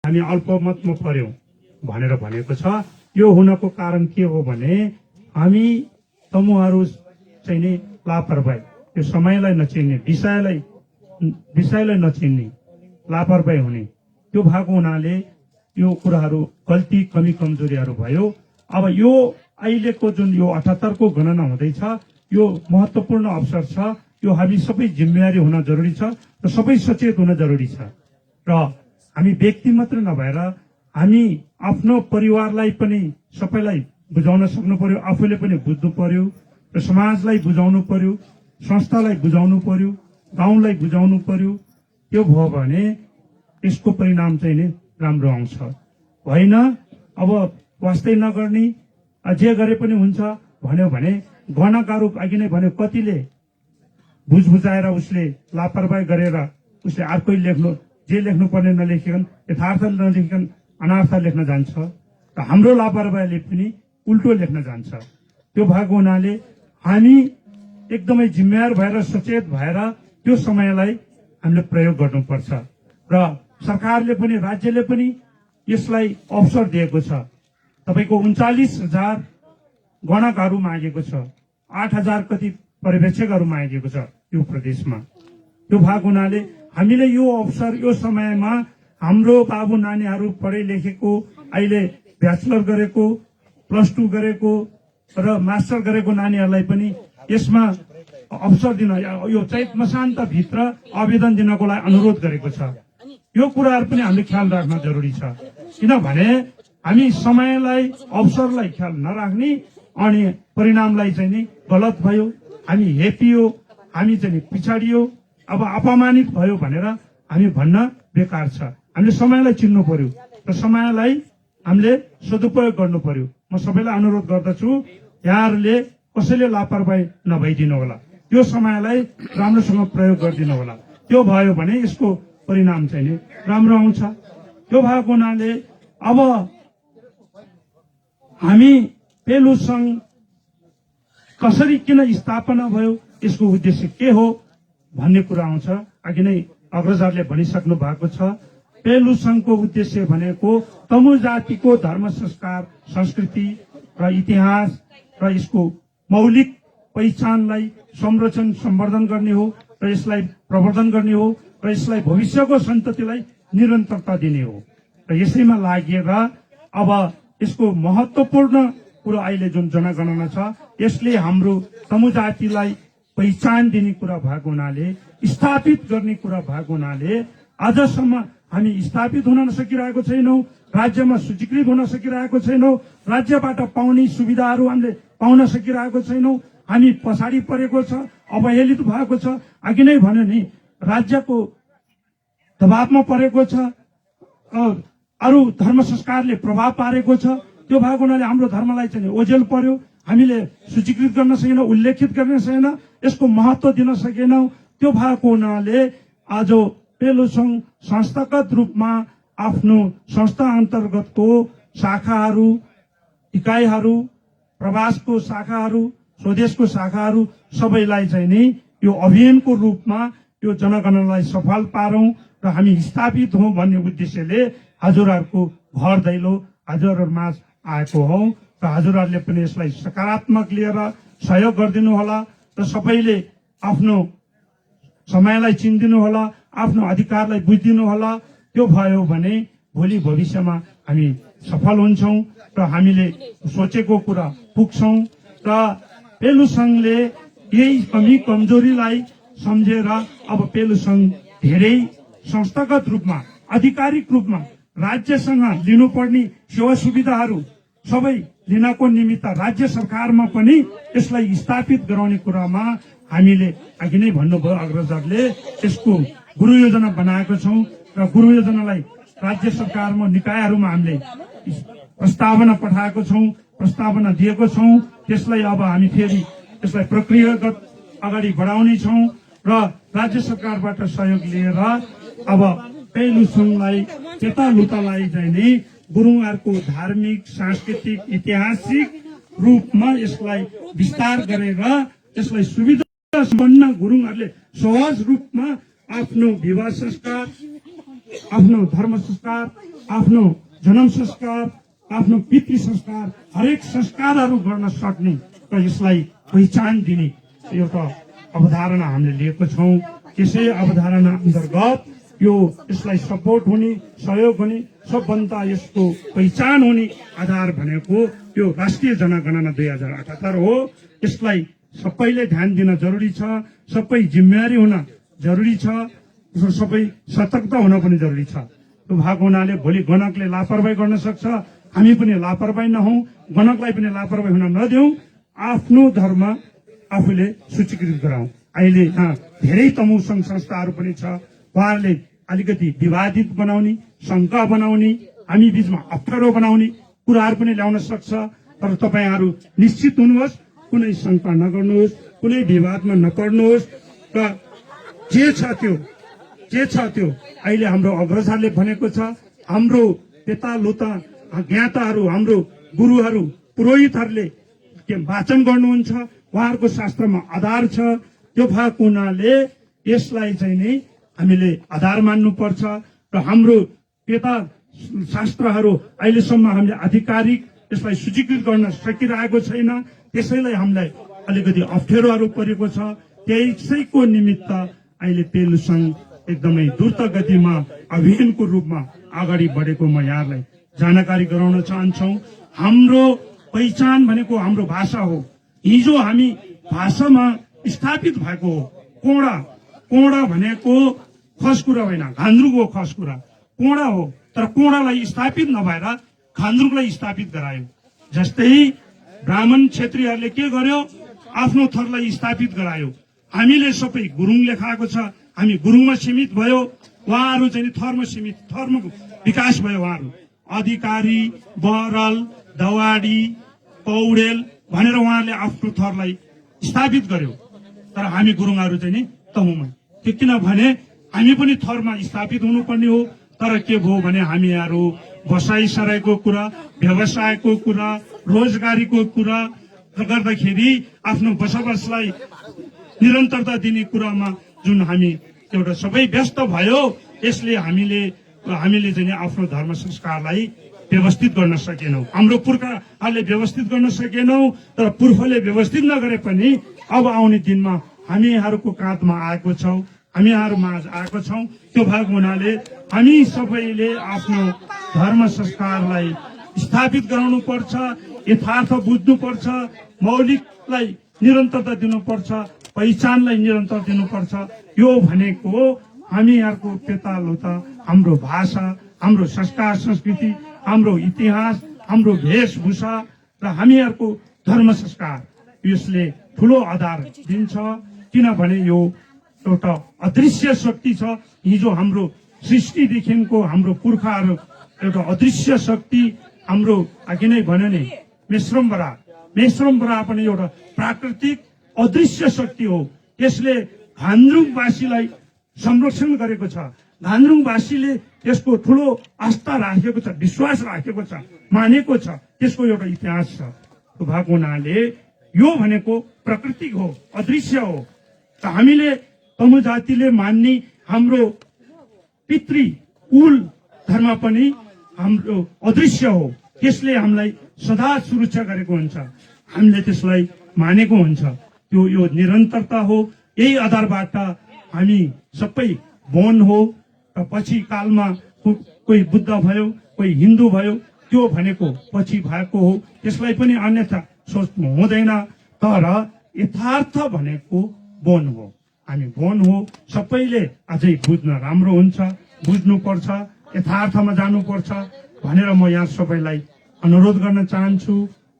हामी अल्पमतमा पर्यौं भनेर भनेको छ। यो हुनको कारण के हो भने हामी समूहहरू चाहिँ नि लापरवाही, यो समयलाई नचिन्ने, विषयलाई नचिन्ने, लापरवाही हुने, त्यो भएको हुनाले यो कुराहरू गल्ती कमी कमजोरीहरू भयो। अब यो अहिलेको जुन यो 78 को गणना हुँदैछ, यो महत्त्वपूर्ण अवसर छ। यो हामी सबै जिम्मेवारी हुन जरुरी छ र सबै सचेत हुन जरुरी छ। र हामी व्यक्ति मात्र नभएर हामी आफ्नो परिवारलाई पनि सबैलाई बुझाउन सक्नु पर्यो, आफूले पनि बुझ्नु पर्यो र समाजलाई बुझाउनु पर्यो, संस्थालाई बुझाउनु पर्यो, गाउँलाई बुझाउनु पर्यो। त्यो भयो भने यसको परिणाम चाहिँ नि राम्रो आउँछ। होइन अब वास्तै नगर्ने, जे गरे पनि हुन्छ भन्यो भने गणकाहरू अघि नै भन्यो, कतिले बुझबुझाएर उसले लापरवाही गरेर उसले अर्कै लेख्नु, जे लेख्नु पर्ने नलेखिकन, यथार्थ नलेखिकन अनार्थ लेख्न जान्छ र हाम्रो लापरवाहीले पनि उल्टो लेख्न जान्छ। त्यो भएको हुनाले हामी एकदमै जिम्मेवार भएर सचेत भएर त्यो समयलाई हामीले प्रयोग गर्नुपर्छ र सरकारले पनि राज्यले पनि यसलाई अवसर दिएको छ। तपाईको 39,000 गणकहरू मागेको छ, 8,000 कति पर्यवेक्षकहरू मागेको छ यो प्रदेशमा। त्यो भएको हुनाले हामीले यो अवसर, यो समयमा हाम्रो बाबु नानीहरू पढे लेखेको, अहिले ब्याचलर गरेको, +2 गरेको र मास्टर गरेको नानीहरूलाई पनि यसमा अवसर दिन, यो चैत मसान्त भित्र आवेदन दिनको लागि अनुरोध गरेको छ। यो कुराहरू पनि हामीले ख्याल राख्न जरुरी छ, किनभने हामी समयलाई, अवसरलाई ख्याल नराख्ने अनि परिणामलाई चाहिँ नि गलत भयो, हामी हेपियो, हामी चाहिँ पिछाडियो, अब अपमानित भयो भनेर हामी भन्न बेकार छ। हामीले समयलाई चिन्नु पर्यो र समयलाई हामीले सदुपयोग गर्नु पर्यो। म सबैलाई अनुरोध गर्दछु, यहाँहरूले कसैले लापरवाही नभइदिनु होला, त्यो समयलाई राम्रोसँग प्रयोग गरिदिनु होला। त्यो भयो भने यसको परिणाम चाहिँ नि राम्रो आउँछ। त्यो भएको हुनाले अब हामी पेलु संघ कसरी किन स्थापना भयो, यसको उद्देश्य के हो भन्ने कुरा आउँछ। अघि नै अग्रजहरूले भनिसक्नु भएको छ। पेलु संघको उद्देश्य भनेको तमु जातिको धर्म, संस्कार, संस्कृति र इतिहास र यसको मौलिक पहिचानलाई संरक्षण सम्वर्धन गर्ने हो र यसलाई प्रवर्धन गर्ने हो र यसलाई भविष्यको सन्ततिलाई निरन्तरता दिने हो। र यसैमा लागेर अब यसको महत्त्वपूर्ण कुरा अहिले जुन जनगणना छ, यसले हाम्रो तमु जातिलाई पहिचान दिने कुरा भएको हुनाले, स्थापित गर्ने कुरा भएको हुनाले आजसम्म हामी स्थापित हुन नसकिरहेको छैनौं, राज्यमा सूचीकृत हुन सकिरहेको छैनौं, राज्यबाट पाउने सुविधाहरू हामीले पाउन सकिरहेको छैनौं, हामी पछाडि परेको छ, अवहेलित भएको छ। अघि नै भन्यो नि, राज्यको दबावमा परेको छ, अरू धर्म संस्कारले प्रभाव पारेको छ। त्यो भएको हुनाले हाम्रो धर्मलाई चाहिँ ओझेल पर्यो, हामीले सूचीकृत गर्न सकेनौं, उल्लेखित गर्न सकेनौं, यसको महत्व दिन सकेनौं। त्यो भएको हुनाले आज पेलु संघ संस्थागत रूपमा आफ्नो संस्था अन्तर्गतको शाखाहरू, इकाइहरू, प्रवासको शाखाहरू, स्वदेशको शाखाहरू सबैलाई चाहिँ नि यो अभियानको रूपमा यो जनगणनालाई सफल पारौं र हामी स्थापित हौं भन्ने उद्देश्यले हजुरहरूको घर दैलो हजुरहरूमा आएको हौ र हजुरहरूले पनि यसलाई सकारात्मक लिएर सहयोग गरिदिनु होला र सबैले आफ्नो समयलाई चिन्दिनु होला, आफ्नो अधिकारलाई बुझिदिनु होला। त्यो भयो भने भोलि भविष्यमा हामी सफल हुन्छौं र हामीले सोचेको कुरा पुग्छौं। र पेलु संघले यही कमी कमजोरीलाई सम्झेर अब पेलु संघ धेरै संस्थागत रूपमा, आधिकारिक रूपमा राज्यसँग लिनुपर्ने सेवा सुविधाहरू सबै लिनको निमित्त राज्य सरकारमा पनि यसलाई स्थापित गराउने कुरामा हामीले अघि नै भन्नुभयो अग्रजहरूले, यसको गुरु योजना बनाएको छौं र गुरु योजनालाई राज्य सरकारमा, निकायहरूमा हामीले प्रस्तावना पठाएको छौं, प्रस्तावना दिएको छौं। त्यसलाई अब हामी फेरि यसलाई प्रक्रियागत अगाडि बढाउने छौं र राज्य सरकारबाट सहयोग लिएर अब पेलु संघलाई त्यताउतालाई चाहिँ नि गुरुङहरूको धार्मिक, सांस्कृतिक, ऐतिहासिक रूपमा यसलाई विस्तार गरेर यसलाई सुविधा सम्पन्न गुरुङहरूले सहज रूपमा आफ्नो विवाह संस्कार, आफ्नो धर्म संस्कार, आफ्नो जन्म संस्कार, आफ्नो पितृ संस्कार, हरेक संस्कारहरू गर्न सक्ने र यसलाई पहिचान दिने एउटा अवधारणा हामीले लिएको छौँ। त्यसै अवधारणा अन्तर्गत यसलाई सपोर्ट हुने, सहयोग हुने, सबभन्दा यसको पहिचान हुने आधार भनेको यो राष्ट्रिय जनगणना 2078 हो। यसलाई सबैले ध्यान दिन जरुरी छ, सबै जिम्मेवारी हुन जरुरी छ, सबै सतर्कता हुन पनि जरुरी छ। त्यो भएको हुनाले भोलि गणकले लापरवाही गर्न सक्छ, हामी पनि लापरवाही नहौं, गणकलाई पनि लापरवाही हुन नदेऊ, आफ्नो धर्म आफूले सूचीकृत गराउँ। अहिले यहाँ धेरै तमु संघ संस्थाहरू पनि छ, उहाँहरूले अलिकति विवादित बनाउने, शंका बनाउने, हामी बीचमा अप्ठ्यारो बनाउने कुराहरू पनि ल्याउन सक्छ। तर तपाईहरू निश्चित हुनुहोस्, कुनै शंका नगर्नुहोस्, कुनै विवादमा नपर्नुहोस् र जे छ त्यो अहिले हाम्रो अग्रजहरूले भनेको छ, हाम्रो पिता लोता ज्ञाताहरू, हाम्रो गुरुहरू, पुरोहितहरूले वाचन गर्नुहुन्छ, उहाँहरूको शास्त्रमा आधार छ। त्यो भएको हुनाले यसलाई चाहिँ नै हामीले आधार मान्नुपर्छ र हाम्रो पिता शास्त्रहरू अहिलेसम्म हामीले आधिकारिक यसलाई सूचीकृत गर्न सकिरहेको छैन, त्यसैले हामीलाई अलिकति अप्ठ्यारोहरू परेको छ। त्यसैको निमित्त अहिले पेलु संघ एकदमै द्रुत गतिमा अभियानको रूपमा अगाडि बढेको म यहाँलाई जानकारी गराउन चाहन्छौ। हाम्रो पहिचान भनेको हाम्रो भाषा हो। हिजो हामी भाषामा स्थापित भएको हो। कोडा भनेको खस कुरा होइन, घान्द्रुको खस कुरा कोडा हो। तर कोडालाई स्थापित नभएर घान्द्रुकलाई स्थापित गरायो। जस्तै ब्राह्मण क्षेत्रीहरूले के गर्यो, आफ्नो थरलाई स्थापित गरायो। हामीले सबै गुरुङ लेखाएको छ, हामी गुरुङमा सीमित भयो, उहाँहरू चाहिँ थरमा सीमित, थर्मको विकास भयो। उहाँहरू अधिकारी, बरल, दवाडी, पौडेल भनेर उहाँहरूले आफ्नो थरलाई स्थापित गर्यो। तर हामी गुरुङहरू चाहिँ नि तमुमा, किनभने हामी पनि थरमा स्थापित हुनुपर्ने हो। तर के भयो भने हामीहरू बसाई सराईको कुरा, व्यवसायको कुरा, रोजगारीको कुरा गर्दाखेरि आफ्नो बसोबासलाई निरन्तरता दिने कुरामा जुन हामी एउटा सबै व्यस्त भयो, यसले हामीले चाहिँ आफ्नो धर्म संस्कारलाई व्यवस्थित गर्न सकेनौं। हाम्रो पुर्खाहरूले व्यवस्थित गर्न सकेनौं, तर पुर्खले व्यवस्थित नगरे पनि अब आउने दिनमा हामीहरूको काँधमा आएको छौं, हामीहरूमा आएको छौं। त्यो भएको हुनाले हामी सबैले आफ्नो धर्म संस्कारलाई स्थापित गराउनु पर्छ, यथार्थ बुझ्नु पर्छ, मौलिकलाई निरन्तरता दिनुपर्छ, पहिचानलाई निरन्तर दिनुपर्छ। यो भनेको हामीहरूको पेतालोता, हाम्रो भाषा, हाम्रो संस्कार संस्कृति, हाम्रो इतिहास, हाम्रो वेशभूषा र हामीहरूको धर्म संस्कार, यसले ठूलो आधार दिन्छ। किनभने यो एउटा अदृश्य शक्ति छ। हिजो हाम्रो सृष्टिदेखिको हाम्रो पुर्खाहरू एउटा अदृश्य शक्ति, हाम्रो अघि नै भन्यो नि मेश्रमबरा पनि एउटा प्राकृतिक अदृश्य शक्ति हो। यसले घान्द्रुङवासीलाई संरक्षण गरेको छ। घान्द्रुङवासीले यसको ठूलो आस्था राखेको छ, विश्वास राखेको छ, मानेको छ। त्यसको एउटा इतिहास छ। त्यो भएको हुनाले यो भनेको प्राकृतिक हो, अदृश्य हो। त हामीले तमु जातिले मान्ने हाम्रो पितृ कुल धर्म पनि हाम्रो अदृश्य हो। त्यसले हामीलाई सदा सुरक्षा गरेको हुन्छ, हामीले त्यसलाई मानेको हुन्छ। त्यो यो निरन्तरता हो। यही आधारबाट हामी सबै वन हो। र पछि कालमा कोही बुद्ध भयो, कोही हिन्दू भयो, त्यो भनेको पछि भएको हो। त्यसलाई पनि अन्यथा सोच्नु हुँदैन। तर यथार्थ भनेको वन हो, हामी वन हो। सबैले अझै बुझ्न राम्रो हुन्छ, बुझ्नुपर्छ, यथार्थमा जानुपर्छ भनेर म यहाँ सबैलाई अनुरोध गर्न चाहन्छु।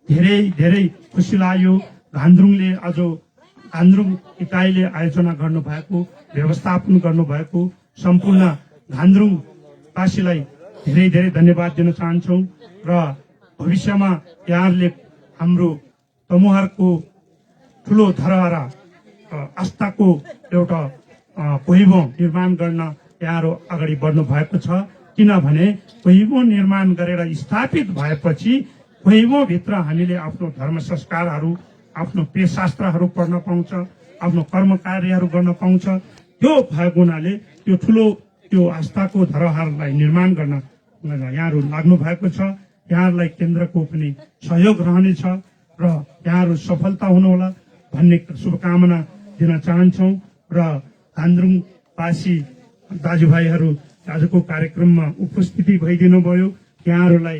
धेरै धेरै खुसी लाग्यो घान्द्रुङले आज घान्द्रुङ इकाइले आयोजना गर्नुभएको, व्यवस्थापन गर्नुभएको सम्पूर्ण घान्द्रुङवासीलाई धेरै धेरै धन्यवाद दिन चाहन्छौँ। र भविष्यमा यहाँहरूले हाम्रो तमुहरूको ठूलो धरोहर आस्थाको एउटा पहिरो निर्माण गर्न यहाँहरू अगाडि बढ्नु भएको छ। किनभने पहिरो निर्माण गरेर स्थापित भएपछि पहिरो भित्र हामीले आफ्नो धर्म संस्कारहरू, आफ्नो पेशास्त्रहरू पढ्न पाउँछ, आफ्नो कर्म कार्यहरू गर्न पाउँछ। त्यो भएको हुनाले त्यो ठूलो त्यो आस्थाको धरोहरलाई निर्माण गर्न यहाँहरू लाग्नु भएको छ। यहाँहरूलाई केन्द्रको पनि सहयोग रहनेछ र यहाँहरू सफलता हुनुहोला भन्ने शुभकामना दिन चाहन्छौँ र धान्द्रुङवासी दाजुभाइहरू आजको कार्यक्रममा उपस्थिति भइदिनु भयो। यहाँहरूलाई